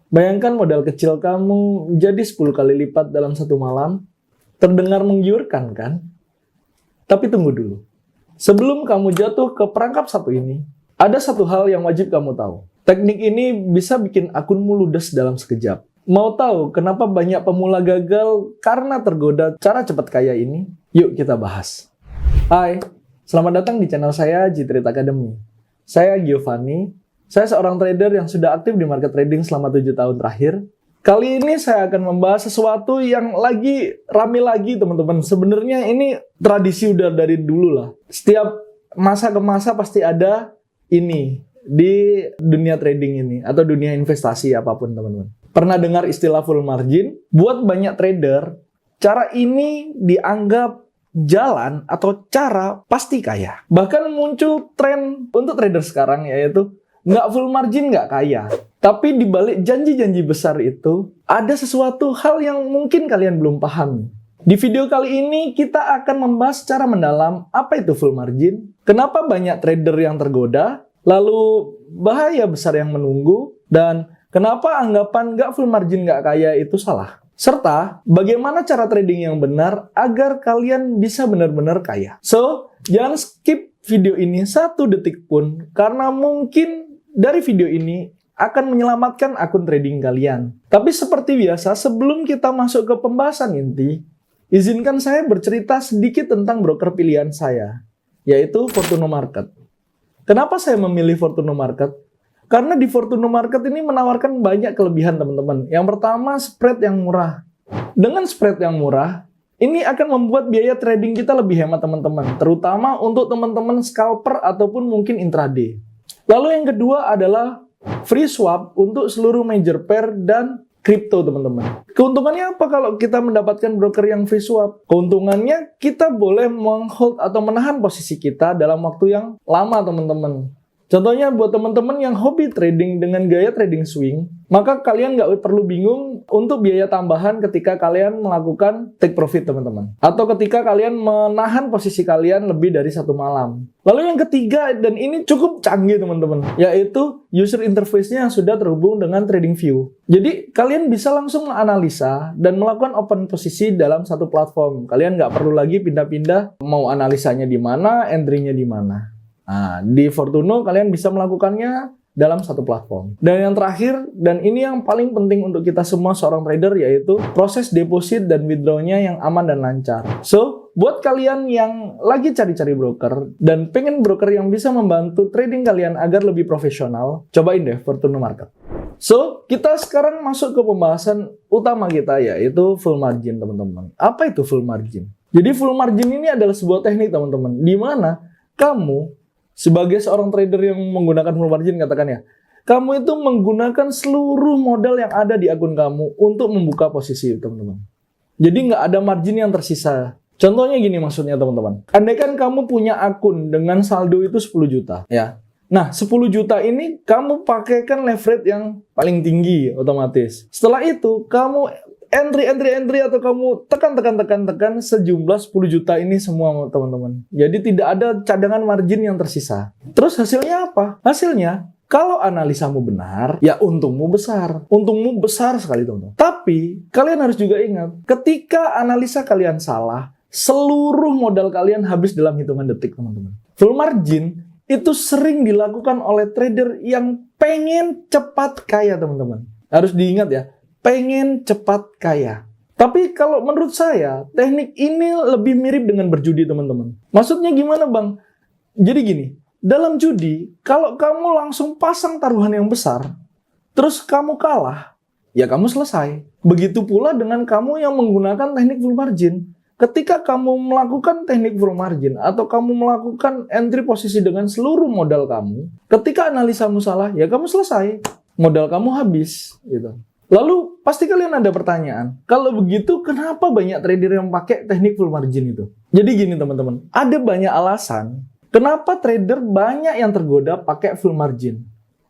Bayangkan modal kecil kamu jadi 10 kali lipat dalam satu malam. Terdengar menggiurkan kan? Tapi tunggu dulu. Sebelum kamu jatuh ke perangkap satu ini, ada satu hal yang wajib kamu tahu. Teknik ini bisa bikin akunmu ludes dalam sekejap. Mau tahu kenapa banyak pemula gagal karena tergoda cara cepat kaya ini? Yuk kita bahas. Hai, selamat datang di channel saya, G-Trade Academy. Saya Giovanni. Saya seorang trader yang sudah aktif di market trading selama 7 tahun terakhir. Kali ini saya akan membahas sesuatu yang lagi rame lagi, teman-teman. Sebenarnya ini tradisi udah dari dulu lah. Setiap masa ke masa pasti ada ini di dunia trading ini atau dunia investasi apapun, teman-teman. Pernah dengar istilah full margin? Buat banyak trader, cara ini dianggap jalan atau cara pasti kaya. Bahkan muncul tren untuk trader sekarang, yaitu nggak full margin nggak kaya. Tapi di balik janji-janji besar itu, ada sesuatu hal yang mungkin kalian belum paham. Di video kali ini, kita akan membahas secara mendalam apa itu full margin, kenapa banyak trader yang tergoda, lalu bahaya besar yang menunggu, dan kenapa anggapan nggak full margin nggak kaya itu salah. Serta, bagaimana cara trading yang benar agar kalian bisa benar-benar kaya. So, jangan skip video ini 1 detik pun, karena mungkin dari video ini akan menyelamatkan akun trading kalian. Tapi seperti biasa, sebelum kita masuk ke pembahasan inti, izinkan saya bercerita sedikit tentang broker pilihan saya, yaitu Fortuno Market. Kenapa saya memilih Fortuno Market? Karena di Fortuno Market ini menawarkan banyak kelebihan, teman-teman. Yang pertama, spread yang murah. Dengan spread yang murah, ini akan membuat biaya trading kita lebih hemat, teman-teman. Terutama untuk teman-teman scalper ataupun mungkin intraday. Lalu yang kedua adalah free swap untuk seluruh major pair dan kripto, teman-teman. Keuntungannya apa kalau kita mendapatkan broker yang free swap? Keuntungannya kita boleh menghold atau menahan posisi kita dalam waktu yang lama, teman-teman. Contohnya buat teman-teman yang hobi trading dengan gaya trading swing, maka kalian nggak perlu bingung untuk biaya tambahan ketika kalian melakukan take profit, teman-teman. Atau ketika kalian menahan posisi kalian lebih dari 1 malam. Lalu yang ketiga, dan ini cukup canggih, teman-teman, yaitu user interface-nya yang sudah terhubung dengan TradingView. Jadi, kalian bisa langsung menganalisa dan melakukan open posisi dalam satu platform. Kalian nggak perlu lagi pindah-pindah mau analisanya di mana, entry-nya di mana. Nah, di Fortuno kalian bisa melakukannya dalam satu platform. Dan yang terakhir, dan ini yang paling penting untuk kita semua seorang trader, yaitu proses deposit dan withdrawnya yang aman dan lancar. So, buat kalian yang lagi cari-cari broker dan pengen broker yang bisa membantu trading kalian agar lebih profesional, cobain deh Fortuno Market. So, kita sekarang masuk ke pembahasan utama kita, yaitu full margin, teman-teman. Apa itu full margin? Jadi full margin ini adalah sebuah teknik, teman-teman, di mana kamu sebagai seorang trader yang menggunakan full margin, katakan ya, kamu itu menggunakan seluruh modal yang ada di akun kamu untuk membuka posisi, teman-teman. Jadi nggak ada margin yang tersisa. Contohnya gini maksudnya, teman-teman. Andaikan kamu punya akun dengan saldo itu 10 juta, ya. Nah, 10 juta ini kamu pakaikan leverage yang paling tinggi otomatis. Setelah itu, kamu entry atau kamu tekan sejumlah 10 juta ini semua, teman-teman. Jadi tidak ada cadangan margin yang tersisa. Terus hasilnya apa? Hasilnya, kalau analisamu benar, ya untungmu besar. Untungmu besar sekali, teman-teman. Tapi kalian harus juga ingat, ketika analisa kalian salah, seluruh modal kalian habis dalam hitungan detik, teman-teman. Full margin itu sering dilakukan oleh trader yang pengen cepat kaya, teman-teman. Harus diingat ya, pengen cepat kaya. Tapi kalau menurut saya, teknik ini lebih mirip dengan berjudi, teman-teman. Maksudnya gimana, Bang? Jadi gini, dalam judi, kalau kamu langsung pasang taruhan yang besar, terus kamu kalah, ya kamu selesai. Begitu pula dengan kamu yang menggunakan teknik full margin. Ketika kamu melakukan teknik full margin, atau kamu melakukan entry posisi dengan seluruh modal kamu, ketika analisamu salah, ya kamu selesai. Modal kamu habis, gitu. Lalu, pasti kalian ada pertanyaan, kalau begitu kenapa banyak trader yang pakai teknik full margin itu? Jadi gini, teman-teman, ada banyak alasan kenapa trader banyak yang tergoda pakai full margin.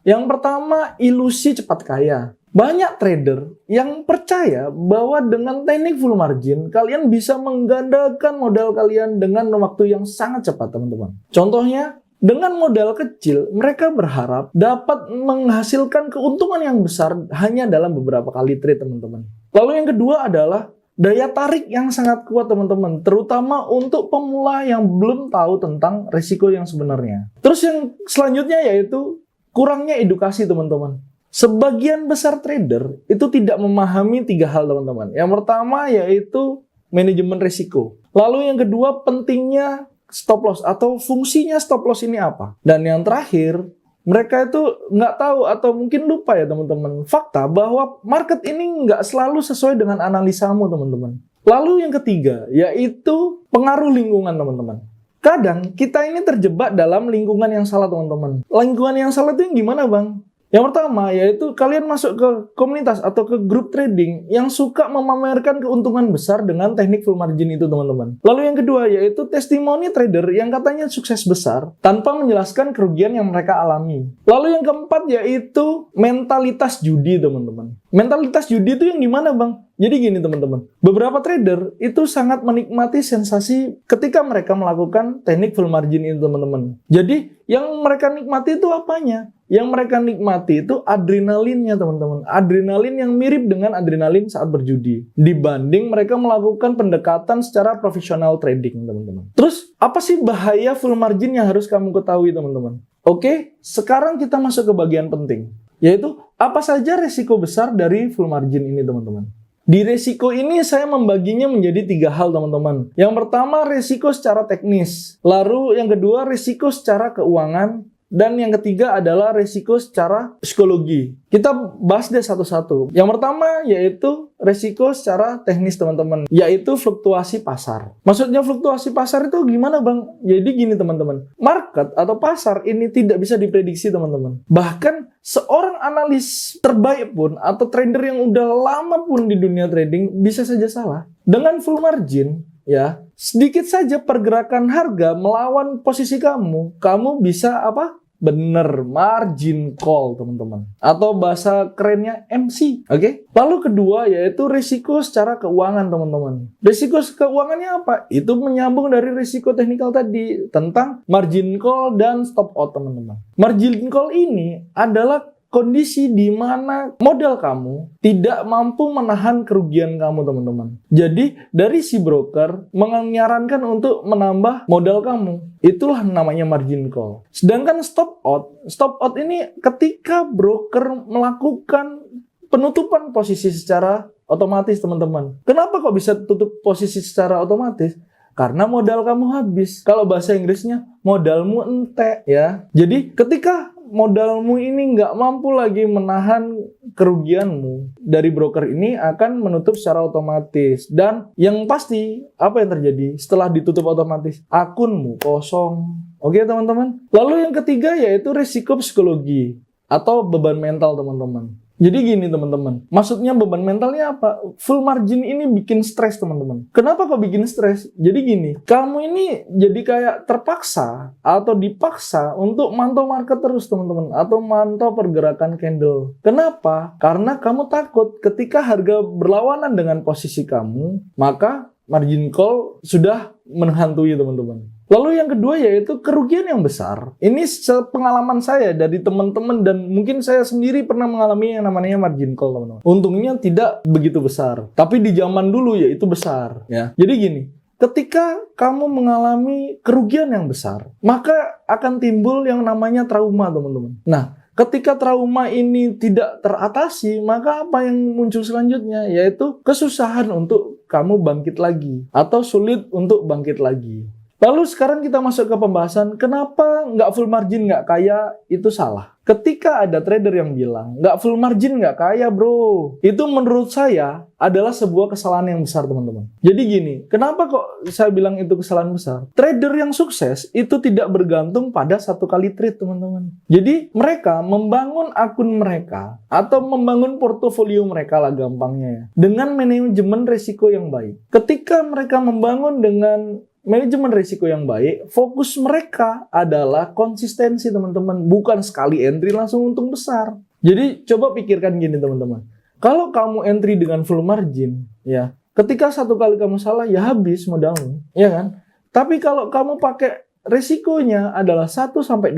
Yang pertama, ilusi cepat kaya. Banyak trader yang percaya bahwa dengan teknik full margin, kalian bisa menggandakan modal kalian dengan waktu yang sangat cepat, teman-teman. Contohnya, Dengan modal kecil, mereka berharap dapat menghasilkan keuntungan yang besar hanya dalam beberapa kali trade, teman-teman. Lalu yang kedua adalah daya tarik yang sangat kuat, teman-teman, terutama untuk pemula yang belum tahu tentang risiko yang sebenarnya. Terus yang selanjutnya yaitu kurangnya edukasi, teman-teman. Sebagian besar trader itu tidak memahami 3 hal, teman-teman. Yang pertama yaitu manajemen risiko. Lalu yang kedua, pentingnya stop loss atau fungsinya stop loss ini apa. Dan yang terakhir, mereka itu nggak tahu atau mungkin lupa ya teman-teman, fakta bahwa market ini nggak selalu sesuai dengan analisamu, teman-teman. Lalu yang ketiga, yaitu pengaruh lingkungan, teman-teman. Kadang kita ini terjebak dalam lingkungan yang salah, teman-teman. Lingkungan yang salah itu yang gimana, Bang? Yang pertama, yaitu kalian masuk ke komunitas atau ke grup trading yang suka memamerkan keuntungan besar dengan teknik full margin itu, teman-teman. Lalu yang kedua, yaitu testimoni trader yang katanya sukses besar tanpa menjelaskan kerugian yang mereka alami. Lalu yang keempat, yaitu mentalitas judi, teman-teman. Mentalitas judi itu yang gimana, Bang? Jadi gini, teman-teman. Beberapa trader itu sangat menikmati sensasi ketika mereka melakukan teknik full margin itu, teman-teman. Jadi, yang mereka nikmati itu apanya? Yang mereka nikmati itu adrenalinnya, teman-teman. Adrenalin yang mirip dengan adrenalin saat berjudi. Dibanding mereka melakukan pendekatan secara profesional trading, teman-teman. Terus, apa sih bahaya full margin yang harus kamu ketahui, teman-teman? Oke, sekarang kita masuk ke bagian penting. Yaitu, apa saja resiko besar dari full margin ini, teman-teman? Di resiko ini saya membaginya menjadi 3 hal, teman-teman. Yang pertama, resiko secara teknis. Lalu yang kedua, resiko secara keuangan. Dan yang ketiga adalah resiko secara psikologi. Kita bahas deh satu-satu. Yang pertama yaitu resiko secara teknis, teman-teman. Yaitu fluktuasi pasar. Maksudnya fluktuasi pasar itu gimana, Bang? Jadi gini, teman-teman. Market atau pasar ini tidak bisa diprediksi, teman-teman. Bahkan seorang analis terbaik pun atau trader yang udah lama pun di dunia trading bisa saja salah. Dengan full margin, ya, sedikit saja pergerakan harga melawan posisi kamu bisa apa? Bener, margin call, teman-teman. Atau bahasa kerennya MC, oke? Lalu kedua yaitu risiko secara keuangan, teman-teman. Risiko keuangannya apa? Itu menyambung dari risiko teknikal tadi tentang margin call dan stop out, teman-teman. Margin call ini adalah kondisi di mana modal kamu tidak mampu menahan kerugian kamu, teman-teman. Jadi, dari si broker menyarankan untuk menambah modal kamu. Itulah namanya margin call. Sedangkan stop out ini ketika broker melakukan penutupan posisi secara otomatis, teman-teman. Kenapa kok bisa tutup posisi secara otomatis? Karena modal kamu habis. Kalau bahasa Inggrisnya, modalmu entek, ya. Jadi, ketika modalmu ini nggak mampu lagi menahan kerugianmu, dari broker ini akan menutup secara otomatis. Dan yang pasti, apa yang terjadi setelah ditutup otomatis? Akunmu kosong. Oke, teman-teman? Lalu yang ketiga yaitu risiko psikologi atau beban mental, teman-teman. Jadi gini, teman-teman. Maksudnya beban mentalnya apa? Full margin ini bikin stres, teman-teman. Kenapa kok bikin stres? Jadi gini, kamu ini jadi kayak terpaksa atau dipaksa untuk mantau market terus, teman-teman. Atau mantau pergerakan candle. Kenapa? Karena kamu takut ketika harga berlawanan dengan posisi kamu, maka margin call sudah menghantui, teman-teman. Lalu yang kedua yaitu kerugian yang besar. Ini pengalaman saya dari teman-teman dan mungkin saya sendiri pernah mengalami yang namanya margin call, teman-teman. Untungnya tidak begitu besar, tapi di zaman dulu ya itu besar, ya. Jadi gini, ketika kamu mengalami kerugian yang besar, maka akan timbul yang namanya trauma, teman-teman. Nah, ketika trauma ini tidak teratasi, maka apa yang muncul selanjutnya? Yaitu kesusahan untuk kamu bangkit lagi atau sulit untuk bangkit lagi. Lalu sekarang kita masuk ke pembahasan kenapa nggak full margin nggak kaya itu salah. Ketika ada trader yang bilang nggak full margin nggak kaya bro, itu menurut saya adalah sebuah kesalahan yang besar, teman-teman. Jadi gini, kenapa kok saya bilang itu kesalahan besar? Trader yang sukses itu tidak bergantung pada satu kali trade, teman-teman. Jadi mereka membangun akun mereka atau membangun portofolio mereka lah gampangnya ya, dengan manajemen risiko yang baik. Ketika mereka membangun dengan manajemen risiko yang baik, fokus mereka adalah konsistensi, teman-teman. Bukan sekali entry langsung untung besar. Jadi coba pikirkan gini, teman-teman. Kalau kamu entry dengan full margin, ya, ketika satu kali kamu salah, ya habis modalmu, ya kan? Tapi kalau kamu pakai resikonya adalah 1-2%.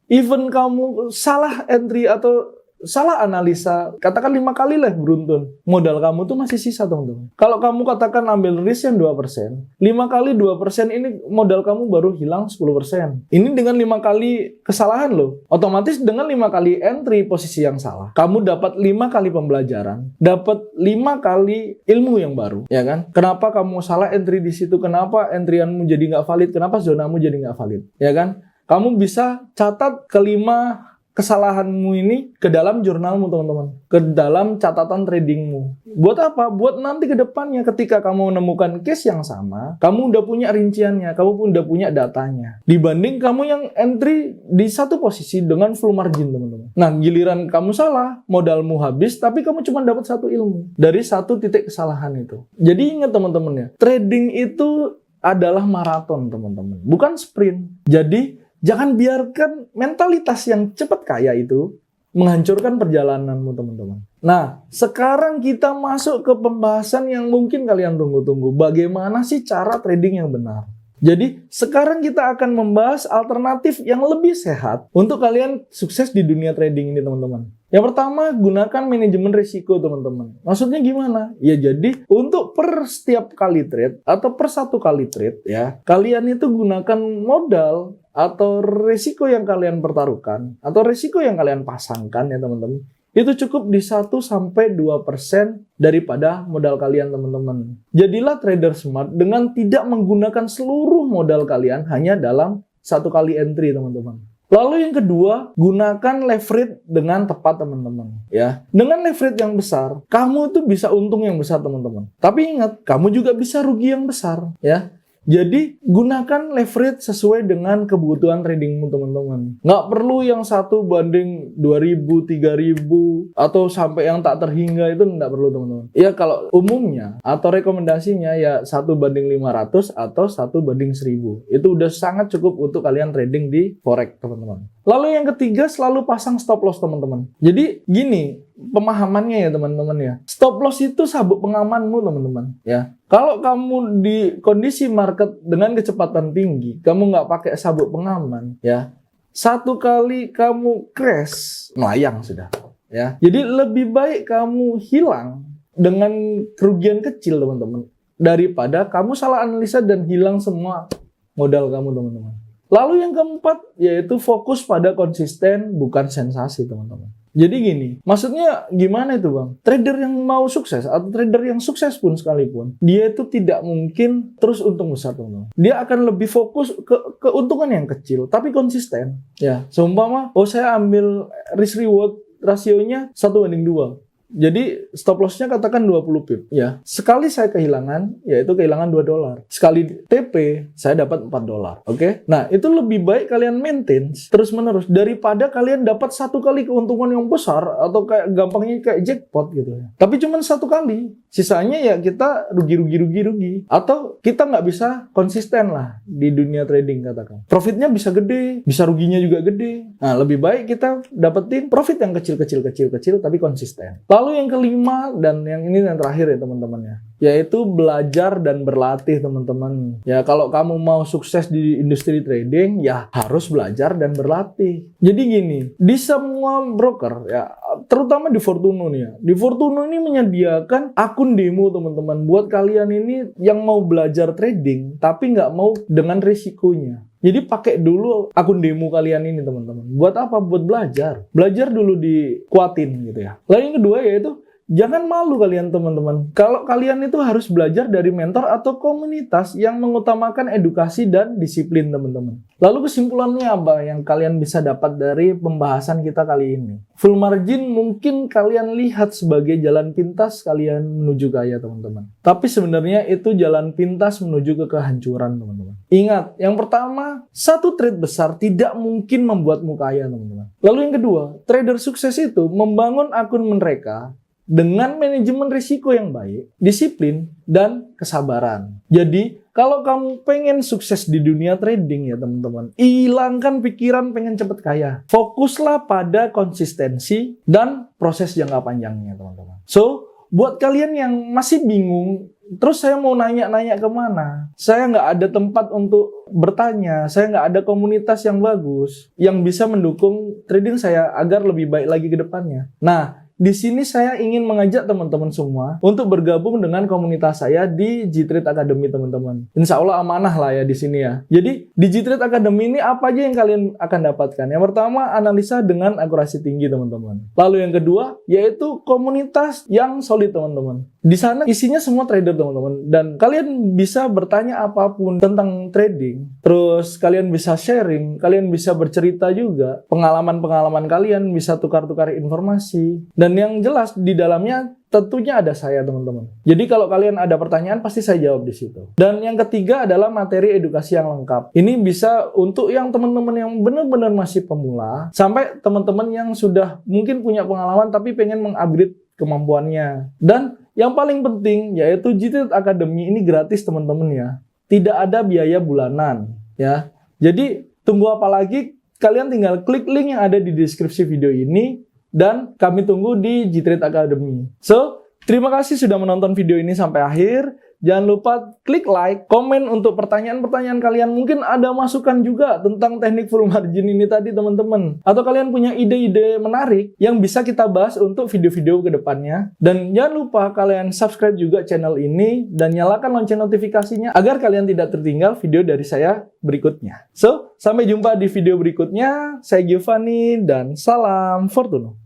Even kamu salah entry atau salah analisa, katakan 5 kali lah beruntun, modal kamu tuh masih sisa, teman-teman. Kalau kamu katakan ambil risk yang 2%, 5 kali 2% ini modal kamu baru hilang 10%. Ini dengan 5 kali kesalahan loh. Otomatis dengan 5 kali entry posisi yang salah, kamu dapat 5 kali pembelajaran, dapat 5 kali ilmu yang baru, ya kan? Kenapa kamu salah entry di situ? Kenapa entryanmu jadi nggak valid? Kenapa zonamu jadi nggak valid? Ya kan? Kamu bisa catat kelima kesalahanmu ini ke dalam jurnalmu, teman-teman, ke dalam catatan tradingmu. Buat apa? Buat nanti ke depannya ketika kamu menemukan case yang sama, kamu udah punya rinciannya, kamu pun udah punya datanya. Dibanding kamu yang entry di satu posisi dengan full margin, teman-teman. Nah, giliran kamu salah, modalmu habis, tapi kamu cuma dapat satu ilmu dari satu titik kesalahan itu. Jadi ingat, teman-teman ya, trading itu adalah maraton, teman-teman, bukan sprint. Jadi jangan biarkan mentalitas yang cepat kaya itu menghancurkan perjalananmu, teman-teman. Nah, sekarang kita masuk ke pembahasan yang mungkin kalian tunggu-tunggu. Bagaimana sih cara trading yang benar? Jadi, sekarang kita akan membahas alternatif yang lebih sehat untuk kalian sukses di dunia trading ini, teman-teman. Yang pertama, gunakan manajemen risiko, teman-teman. Maksudnya gimana? Ya, jadi untuk per setiap kali trade atau per satu kali trade, ya, kalian itu gunakan modal atau risiko yang kalian pertaruhkan atau risiko yang kalian pasangkan, ya teman-teman, itu cukup di 1-2% daripada modal kalian, teman-teman. Jadilah trader smart dengan tidak menggunakan seluruh modal kalian hanya dalam satu kali entry, teman-teman. Lalu yang kedua, gunakan leverage dengan tepat, teman-teman. Ya, dengan leverage yang besar, kamu tuh bisa untung yang besar, teman-teman. Tapi ingat, kamu juga bisa rugi yang besar, ya. Jadi, gunakan leverage sesuai dengan kebutuhan tradingmu, teman-teman. Nggak perlu yang 1 banding 2.000, 3.000, atau sampai yang tak terhingga, itu nggak perlu, teman-teman. Ya, kalau umumnya atau rekomendasinya ya 1/500 atau 1/1000. Itu udah sangat cukup untuk kalian trading di forex, teman-teman. Lalu yang ketiga, selalu pasang stop loss, teman-teman. Jadi, gini pemahamannya ya, teman-teman ya. Stop loss itu sabuk pengamanmu, teman-teman, ya. Kalau kamu di kondisi market dengan kecepatan tinggi, kamu nggak pakai sabuk pengaman, ya, satu kali kamu crash, melayang sudah, ya. Jadi lebih baik kamu hilang dengan kerugian kecil, teman-teman, daripada kamu salah analisa dan hilang semua modal kamu, teman-teman. Lalu yang keempat, yaitu fokus pada konsisten, bukan sensasi, teman-teman. Jadi gini, maksudnya gimana itu, Bang? Trader yang mau sukses atau trader yang sukses pun sekalipun, dia itu tidak mungkin terus untung besar, teman-teman. Dia akan lebih fokus ke keuntungan yang kecil, tapi konsisten. Ya, seumpama, saya ambil risk reward rasionya 1/2. Jadi stop loss-nya katakan 20 pip, ya. Sekali saya kehilangan, yaitu kehilangan $2. Sekali TP, saya dapat $4. Oke? Nah, itu lebih baik kalian maintain terus-menerus daripada kalian dapat satu kali keuntungan yang besar atau kayak gampangnya kayak jackpot gitu ya. Tapi cuma satu kali. Sisanya ya kita rugi. Atau kita nggak bisa konsisten lah di dunia trading, katakan. Profitnya bisa gede, bisa ruginya juga gede. Nah, lebih baik kita dapetin profit yang kecil tapi konsisten. Lalu yang kelima, dan yang ini yang terakhir ya, teman-teman ya, yaitu belajar dan berlatih, teman-teman. Ya, kalau kamu mau sukses di industri trading, ya harus belajar dan berlatih. Jadi gini, di semua broker ya, terutama di Fortuno nih ya, di Fortuno ini menyediakan akun demo, teman-teman, buat kalian ini yang mau belajar trading tapi nggak mau dengan risikonya. Jadi pakai dulu akun demo kalian ini, teman-teman. Buat apa? Buat belajar. Belajar dulu dikuatin gitu ya. Lalu yang kedua yaitu jangan malu kalian, teman-teman. Kalau kalian itu harus belajar dari mentor atau komunitas yang mengutamakan edukasi dan disiplin, teman-teman. Lalu kesimpulannya apa yang kalian bisa dapat dari pembahasan kita kali ini? Full margin mungkin kalian lihat sebagai jalan pintas kalian menuju kaya, teman-teman. Tapi sebenarnya itu jalan pintas menuju ke kehancuran, teman-teman. Ingat, yang pertama, satu trade besar tidak mungkin membuatmu kaya, teman-teman. Lalu yang kedua, trader sukses itu membangun akun mereka dengan manajemen risiko yang baik, disiplin, dan kesabaran. Jadi, kalau kamu pengen sukses di dunia trading ya, teman-teman, hilangkan pikiran pengen cepet kaya. Fokuslah pada konsistensi dan proses jangka panjangnya, teman-teman. So, buat kalian yang masih bingung, terus saya mau nanya-nanya kemana? Saya nggak ada tempat untuk bertanya, saya nggak ada komunitas yang bagus, yang bisa mendukung trading saya agar lebih baik lagi ke depannya. Nah, di sini saya ingin mengajak teman-teman semua untuk bergabung dengan komunitas saya di G-Trade Academy, teman-teman. Insya Allah amanah lah ya di sini ya. Jadi di G-Trade Academy ini apa aja yang kalian akan dapatkan? Yang pertama, analisa dengan akurasi tinggi, teman-teman. Lalu yang kedua, yaitu komunitas yang solid, teman-teman. Di sana isinya semua trader, teman-teman. Dan kalian bisa bertanya apapun tentang trading. Terus kalian bisa sharing, kalian bisa bercerita juga. Pengalaman-pengalaman kalian bisa tukar-tukar informasi. Dan yang jelas di dalamnya tentunya ada saya, teman-teman. Jadi kalau kalian ada pertanyaan pasti saya jawab di situ. Dan yang ketiga adalah materi edukasi yang lengkap. Ini bisa untuk yang teman-teman yang benar-benar masih pemula sampai teman-teman yang sudah mungkin punya pengalaman tapi pengen mengupgrade kemampuannya. Dan yang paling penting yaitu G-Trade Academy ini gratis, teman-teman ya. Tidak ada biaya bulanan ya. Jadi tunggu apa lagi? Kalian tinggal klik link yang ada di deskripsi video ini. Dan kami tunggu di G-Trade Academy. So, terima kasih sudah menonton video ini sampai akhir. Jangan lupa klik like, komen untuk pertanyaan-pertanyaan kalian. Mungkin ada masukan juga tentang teknik full margin ini tadi, teman-teman. Atau kalian punya ide-ide menarik yang bisa kita bahas untuk video-video ke depannya. Dan jangan lupa kalian subscribe juga channel ini dan nyalakan lonceng notifikasinya agar kalian tidak tertinggal video dari saya berikutnya. So, sampai jumpa di video berikutnya. Saya Giovanni dan salam Fortuno.